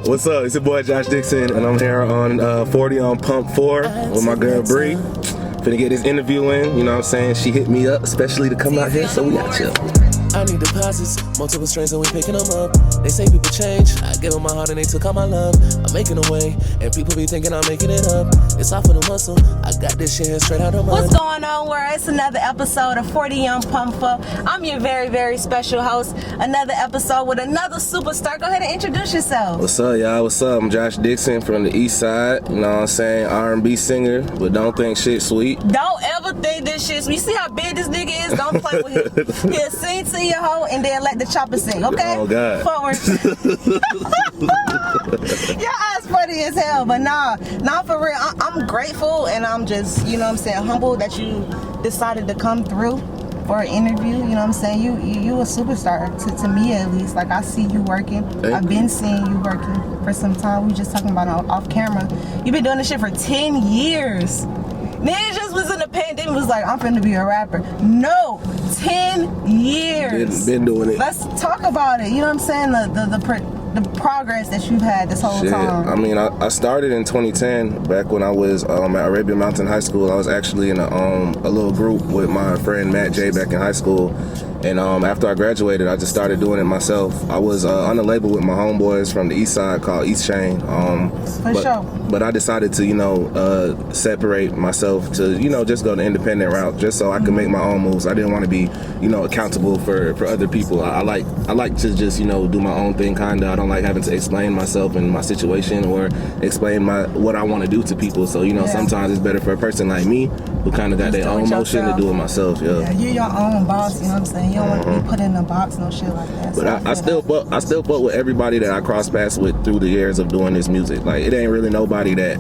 What's up? It's your boy Josh Dixon, and I'm here on 40 on Pump 4 with my girl Bree. Finna get this interview in, you know what I'm saying? She hit me up, especially to come out here, so we got chill. I need deposits, multiple strings and we picking them up. They say people change, I give them my heart and they took all my love. I'm making a way, and people be thinking I'm making it up. It's off of the muscle, I got this shit straight out of mud. What's going on, world? It's another episode of 40 Young Pump Up. I'm your very, very special host. Another episode with another superstar. Go ahead and introduce yourself. What's up, y'all? What's up? I'm Josh Dixon from the East Side, you know what I'm saying? R&B singer, but don't think shit sweet. Don't ever think this shit. You see how big this nigga is? Don't play with him. He'll sing to your hoe and then let the chopper sing, okay? Oh, God. Forward. Your ass funny as hell, but nah, for real. I'm grateful and I'm just, you know what I'm saying, humbled that you decided to come through for an interview. You know what I'm saying? You a superstar to me at least. Like, I see you working. I've been seeing you working for some time. We were just talking about it off camera. You've been doing this shit for 10 years. Niggas just was in the pandemic, was like, I'm finna be a rapper. No, 10 years. Been doing it. Let's talk about it. You know what I'm saying? The progress that you've had this whole time. I mean, I started in 2010, back when I was at Arabian Mountain High School. I was actually in a little group with my friend Matt J back in high school. And after I graduated, I just started doing it myself. I was on a label with my homeboys from the East Side called East Chain. But I decided to, separate myself to, just go the independent route, just so I could make my own moves. I didn't want to be, accountable for other people. I like to just, do my own thing, kinda. I don't like having to explain myself and my situation or explain what I want to do to people. So, sometimes it's better for a person like me who kind of got their own motion to do it myself. Yeah, you're your own boss. You know what I'm saying? You don't want to be put in a box, no shit like that. But I still fuck with everybody that I cross paths with through the years of doing this music. Like, it ain't really nobody that,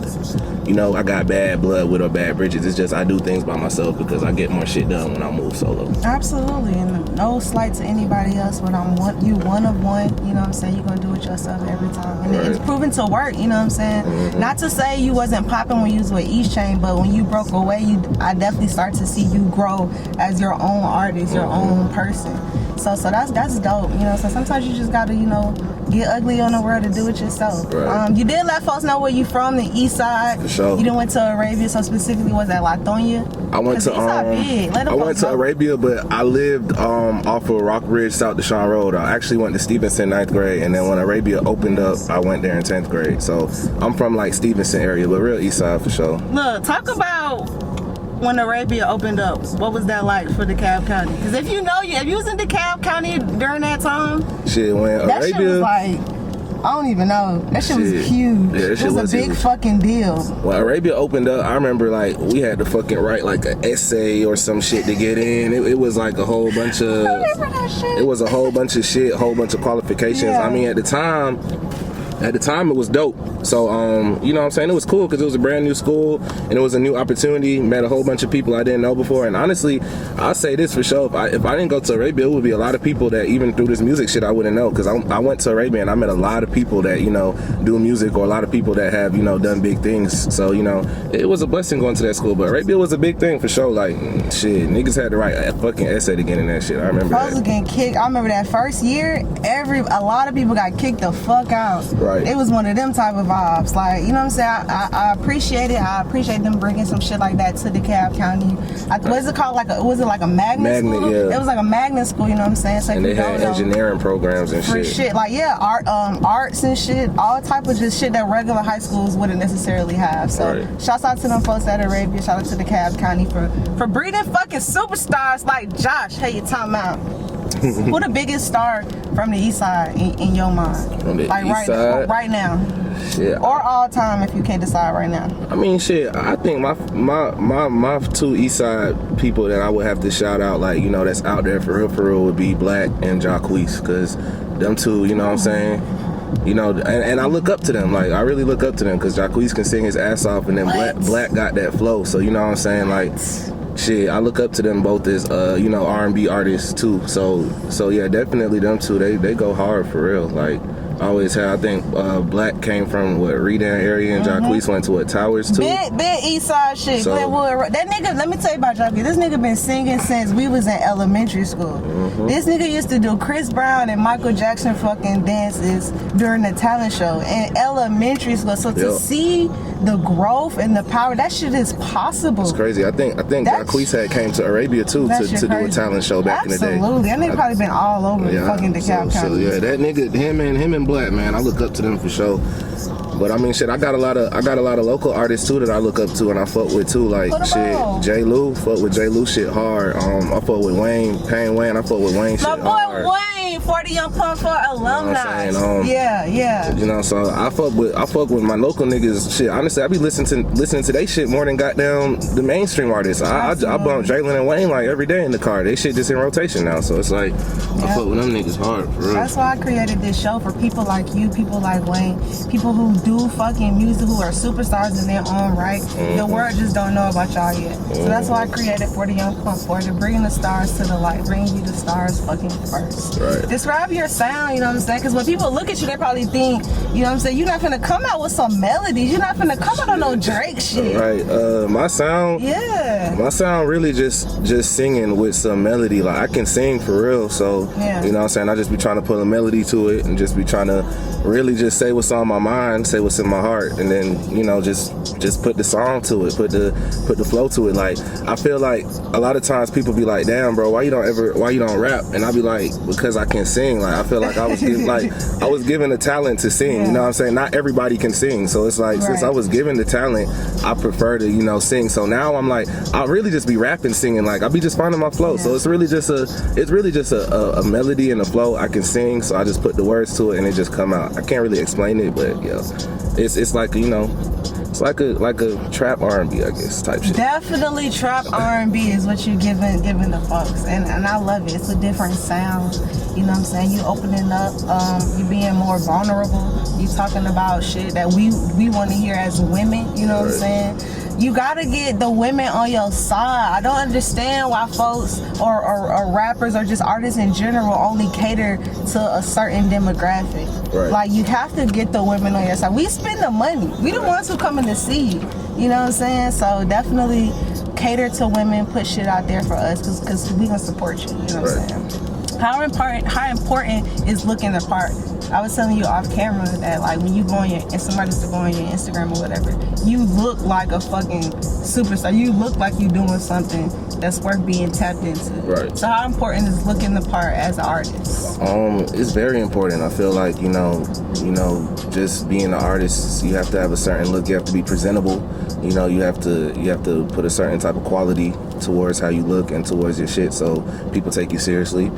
I got bad blood with or bad bridges. It's just I do things by myself because I get more shit done when I move solo. Absolutely, and no slight to anybody else, but you one of one. You know what I'm saying? You're gonna do it yourself every time, and it's proven to work. You know what I'm saying? Mm-hmm. Not to say you wasn't popping when you was with East Chain, but when you broke away, I definitely start to see you grow as your own artist, your own person. So that's dope. So sometimes you just gotta, get ugly on the world to do it yourself. Right. You did let folks know where you from, the East Side. For sure. You done went to Arabia, so specifically was that Latonia? I went to Arabia, but I lived off of Rockbridge, South Deshaun Road. I actually went to Stevenson 9th grade, and then when Arabia opened up, I went there in 10th grade. So I'm from like Stevenson area, but real East Side for sure. Look, talk about when Arabia opened up. What was that like for DeKalb County? Because if you was in DeKalb County during that time, that shit was like, I don't even know. That shit was huge. Yeah, it was a big fucking deal. When Arabia opened up, I remember like we had to fucking write like an essay or some shit to get in. It was like a whole bunch of. I remember that shit. It was a whole bunch of shit, a whole bunch of qualifications. Yeah. I mean, at the time it was dope. So, you know what I'm saying? It was cool because it was a brand new school and it was a new opportunity. Met a whole bunch of people I didn't know before. And honestly, I'll say this for sure. If I didn't go to Arabia, it would be a lot of people that even through this music shit I wouldn't know. Because I went to Arabia and I met a lot of people that, do music, or a lot of people that have, done big things. So, it was a blessing going to that school. But Arabia was a big thing for sure. Like, shit, niggas had to write a fucking essay to get in that shit. I remember that. Was getting kicked. I remember that first year, a lot of people got kicked the fuck out. Right. It was one of them type of vibes. Like, you know what I'm saying? I appreciate it. I appreciate them bringing some shit like that to DeKalb County. Was it called was it like a magnet school? Yeah. It was like a magnet school, you know what I'm saying? So and they had engineering programs and shit. Like, arts and shit, all type of just shit that regular high schools wouldn't necessarily have. So shouts out to them folks at Arabia. Shout out to DeKalb County for breeding fucking superstars like Josh. Hey, you talking about? Who the biggest star from the East Side in your mind? From the East Side? Right now. Shit. Or all time if you can't decide right now. I mean, shit, I think my two East Side people that I would have to shout out, like, that's out there for real would be Black and Jacquees, because them two, you know what I'm saying? And I look up to them. Like, I really look up to them because Jacquees can sing his ass off, and then Black got that flow. So, you know what I'm saying? Like, shit, I look up to them both as, R&B artists too. So yeah, definitely them two. They go hard for real. Like, always had. I think Black came from what Redan area, and Jacquees went to what Towers too. Big East Side shit. So- Glenwood. That nigga, let me tell you about Jacquees. This nigga been singing since we was in elementary school. This nigga used to do Chris Brown and Michael Jackson fucking dances during the talent show in elementary school. So to Yep. see the growth and the power, that shit is possible. It's crazy. I think That's- Jacquees had came to Arabia too That to shit do a crazy. talent show back in the day. Absolutely. That nigga probably been all over fucking DeKalb so County. yeah, that nigga, him and Black, man, I look up to them for sure. But I mean, shit, I got a lot of local artists too that I look up to and I fuck with too. Like Put 'em shit, on. J. Lou, fuck with J. Lou shit hard. I fuck with Wayne, Payne Wayne. I fuck with Wayne shit My boy hard. Wayne, 40 Young Pump for alumni. saying? Yeah. You know, so I fuck with my local niggas. Shit, honestly, I be listening to they shit more than goddamn the mainstream artists. I bump Jalen and Wayne like every day in the car. They shit just in rotation now, so it's like I fuck with them niggas hard for real. That's why I created this show for people like you, people like Wayne, people who do fucking music, who are superstars in their own right. The world just don't know about y'all yet. So that's why I created 40 Young Pump for to bring the stars to the light, bring you the stars fucking first. Right. Describe your sound, you know what I'm saying? Because when people look at you, they probably think, you know what I'm saying, you're not gonna come out with some melodies. You're not gonna come out on no Drake shit. Right. My sound. Yeah. My sound really just singing with some melody. Like I can sing for real, so Yeah. you know what I'm saying. I just be trying to put a melody to it and just be trying to really just say what's on my mind, say what's in my heart, and then you know just put the song to it, put the flow to it. Like I feel like a lot of times people be like, "Damn, bro, why you don't rap?" And I be like, "Because I can sing." Like I feel like I was given the talent to sing. Yeah. You know what I'm saying? Not everybody can sing, so it's like since I Right. was given the talent, I prefer to sing. So now I'm like, I really just be rapping, singing. Like I be just finding my flow. So it's really just a melody and a flow. I can sing, so I just put the words to it and it just come out. I can't really explain it, but it's like it's like a trap R&B, I guess, type shit. Definitely trap R&B is what you giving the folks, and I love it. It's a different sound. You know what I'm saying? You opening up, you being more vulnerable. You talking about shit that we want to hear as women. You know what I'm saying? You gotta get the women on your side. I don't understand why folks or rappers or just artists in general only cater to a certain demographic. Right. Like you have to get the women on your side. We spend the money. We the ones who coming to see you. You know what I'm saying? So definitely cater to women. Put shit out there for us because we gonna support you. You know what I'm saying? How important is looking the part? I was telling you off camera that like when you go on and somebody's to go on your Instagram or whatever, you look like a fucking superstar. You look like you doing something that's worth being tapped into. Right. So how important is looking the part as an artist? It's very important. I feel like just being an artist, you have to have a certain look. You have to be presentable. You have to put a certain type of quality towards how you look and towards your shit, so people take you seriously.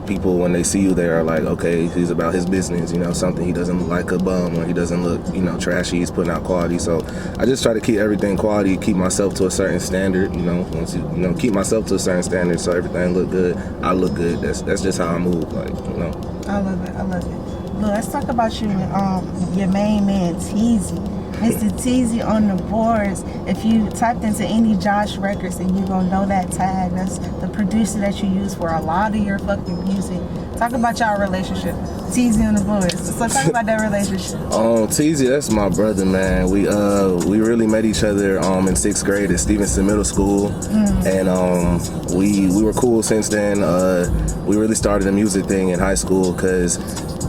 People when they see you, they are like, okay, he's about his business. Something, he doesn't look like a bum or he doesn't look trashy. He's putting out quality. So I just try to keep everything quality, keep myself to a certain standard. Once you keep myself to a certain standard, so everything look good, I look good. That's just how I move. I love it. Look, let's talk about you and your main man Teezy. Mr. Teezy on the boards. If you typed into any Josh Records, then you're gonna know that tag. That's the producer that you use for a lot of your fucking music. Talk about y'all relationship. Teezy on the boards. So talk about that relationship. Teezy, that's my brother, man. We really met each other in 6th grade at Stevenson Middle School, and we were cool since then. We really started a music thing in high school because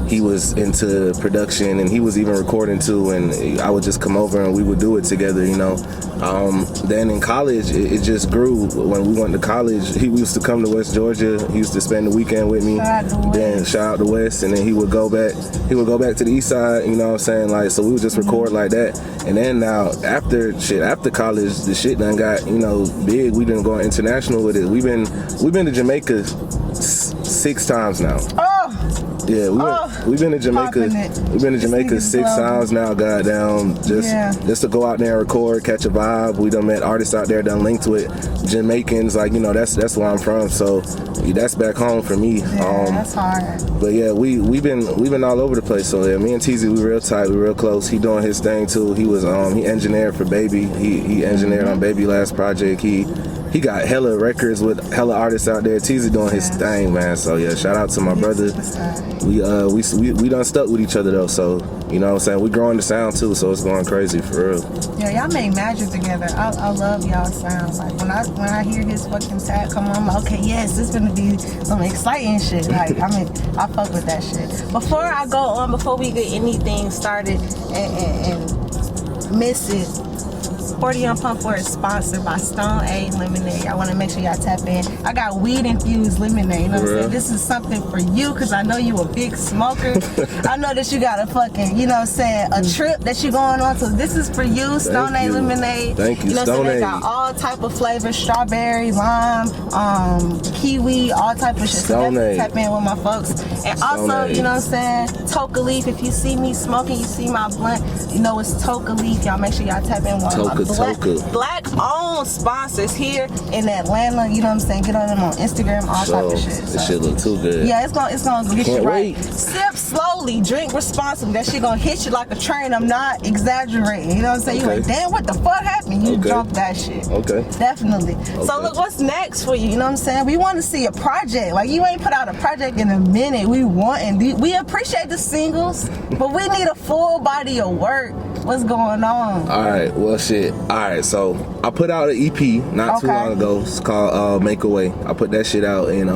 he was into production and he was even recording too, and I would just come over and we would do it together. Then in college it just grew. When we went to college, he used to come to West Georgia. He used to spend the weekend with me. Shout out to West, and then he would go back to the East Side. You know what I'm saying? Like, so we would just record like that. And then now after college, the shit done got big. We done going international with it. We've been to Jamaica 6 times now. Yeah, we've been to Jamaica. We've been to Jamaica 6 times now. Goddamn, just to go out there and record, catch a vibe. We done met artists out there, done linked with Jamaicans. That's where I'm from. So that's back home for me. Yeah, that's hard. But yeah, we've been all over the place. So yeah, me and Teezy, we real tight, we real close. He doing his thing too. He was he engineered for Baby. He engineered on Baby last project. He he got hella records with hella artists out there. Teezy doing his thing, man. So yeah, shout out to my brother. We done stuck with each other though, so you know what I'm saying, we growing the sound too, so it's going crazy for real. Yeah, y'all make magic together. I love y'all's sound. Like when I hear his fucking tag come on, I'm like, okay, yes, this is gonna be some exciting shit. Like I mean, I fuck with that shit. Before I go on, before we get anything started and miss it, 40 on Pump 4 is sponsored by Stone A Lemonade. I want to make sure y'all tap in. I got weed infused lemonade. You know what I'm saying? This is something for you because I know you a big smoker. I know that you got a fucking, you know what I'm saying, a trip that you going on. So this is for you, Stone A Lemonade. Thank you, you know what I'm Stone saying? A. They got all type of flavors: strawberry, lime, kiwi, all type of shit. So definitely tap in with my folks. And also, you know what I'm saying, Toka Leaf. If you see me smoking, you see my blunt, you know it's Toka Leaf. Y'all make sure y'all tap in with my black-owned sponsors here in Atlanta. You know what I'm saying? Get on them on Instagram, all type of shit. This shit look too good. Yeah, it's gonna get you right. Sip slowly, drink responsibly. That shit gonna hit you like a train. I'm not exaggerating. You know what I'm saying? You like, damn, what the fuck happened? You drunk that shit. Okay. Definitely. So look, what's next for you? You know what I'm saying? We want to see a project. Like you ain't put out a project in a minute. We appreciate the singles, but we need a full body of work. What's going on? All right, well, shit. All right, so I put out an EP not too long ago. It's called Make a Way. I put that shit out in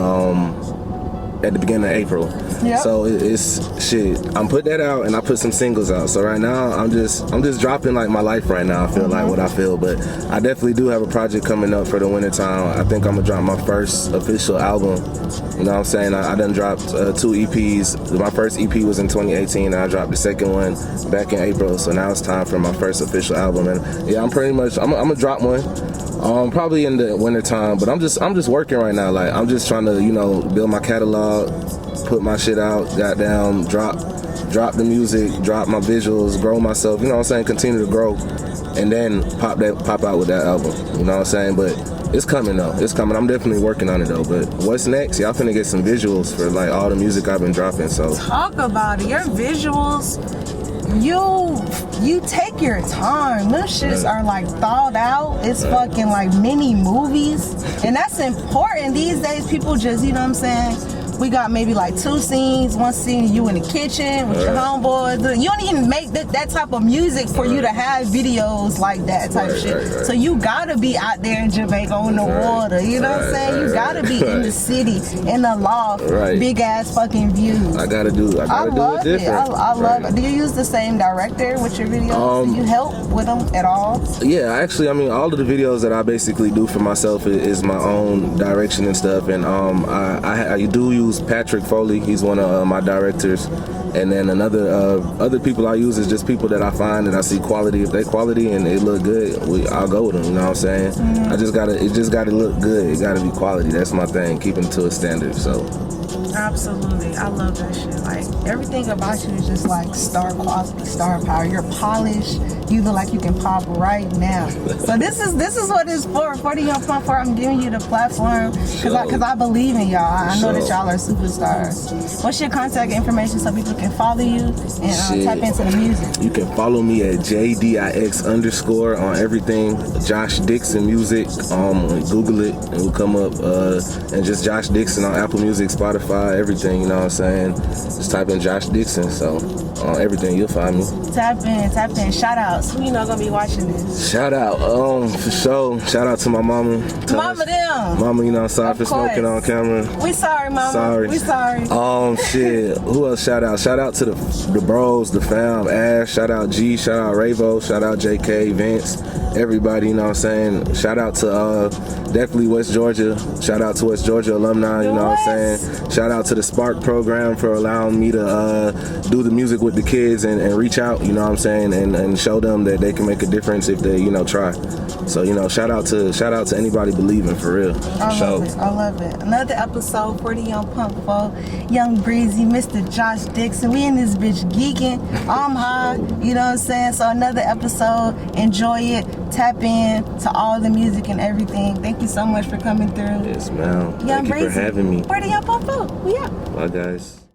at the beginning of April. Yep. So it's shit. I'm putting that out and I put some singles out. So right now I'm just dropping like my life right now. I feel like what I feel, but I definitely do have a project coming up for the winter time. I think I'm gonna drop my first official album. You know what I'm saying? I done dropped 2 EPs. My first EP was in 2018 and I dropped the second one back in April. So now it's time for my first official album. And yeah, I'm gonna drop one. Probably in the winter time, but I'm just working right now. Like I'm just trying to, you know, build my catalog, put my shit out, goddamn, drop the music, drop my visuals, grow myself. You know what I'm saying? Continue to grow, and then pop out with that album. You know what I'm saying? But it's coming though. It's coming. I'm definitely working on it though. But what's next? Y'all finna get some visuals for like all the music I've been dropping. So talk about it. Your visuals. You take your time. Those shits are like thought out. It's fucking like mini movies. And that's important. These days people just, you know what I'm saying? We got maybe like 2 scenes. One scene you in the kitchen with your homeboys. You don't even make that type of music for you to have videos like that type shit. So you gotta be out there in Jamaica on the water. You know what I'm saying? You gotta be in the city, in the loft, big ass fucking views. I gotta do it different. I love it. Do you use the same director with your videos? Do you help with them at all? Yeah, actually, I mean, all of the videos that I basically do for myself is my own direction and stuff. And I do use Patrick Foley. He's one of my directors, and then other people I use is just people that I find that I see quality. If they quality and they look good, I'll go with them. You know what I'm saying? It just gotta look good. It gotta be quality. That's my thing. Keeping it to a standard. So. Absolutely, I love that shit. Like everything about you is just like star quality, star power. You're polished. You look like you can pop right now. So this is what it's for. 40 on Pump 4. I'm giving you the platform because I believe in y'all. I know that y'all are superstars. What's your contact information so people can follow you and tap into the music? You can follow me at JDIX_ on everything. Josh Dixon Music. Google it and we'll come up. And just Josh Dixon on Apple Music, Spotify, everything. You know what I'm saying? Just type in Josh Dixon. So on everything you'll find me. Tap in. Shout outs. Who you know gonna be watching this? Shout out, for sure. Shout out to my mama. Mama them. Mama, you know, sorry for smoking on camera. We sorry, mama. Sorry. We sorry. Shit. Who else shout out? Shout out to the bros, the fam, Ash. Shout out G. Shout out Ravo. Shout out JK, Vince, everybody. You know what I'm saying? Shout out to definitely West Georgia. Shout out to West Georgia alumni. You know what I'm saying? Shout out to the Spark program for allowing me to do the music with the kids and reach out. You know what I'm saying? And show them that they can make a difference if they, you know, try. So, you know, shout out to anybody believing, for real. I love it. Another episode, 40 on Pump 4. Young Breezy, Mr. Josh Dixon. We in this bitch geeking. I'm high. You know what I'm saying? So another episode. Enjoy it. Tap in to all the music and everything. Thank you so much for coming through. Yes, ma'am. Young Thank you Breezy, for having me. 40 on Pump 4. We out. Bye, guys.